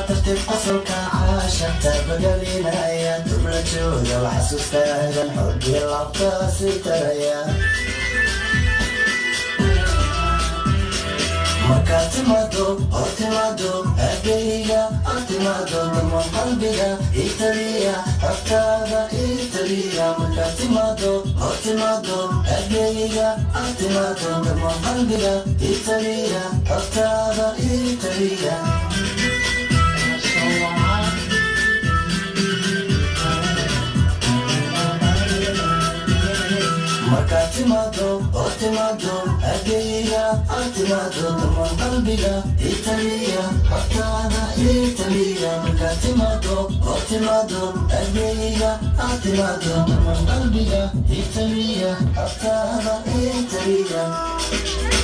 ترتب قصرك عاشق بقلينا يا تبلة جودة وحسوس هذا الحب العطاس تريا Makatimato, otimado, abeya, otimado, dama qalbiga, Italia, haftada Italia. Makatimato, otimado, abeya, otimado, dama qalbiga, Italia, haftada Italia. Makatimato, otimado, abeya, otimado, dama qalbiga, Italia, haftada Italia. Makatimato, otimado, abeya, otimado, dama qalbiga, Italia, haftada Italia.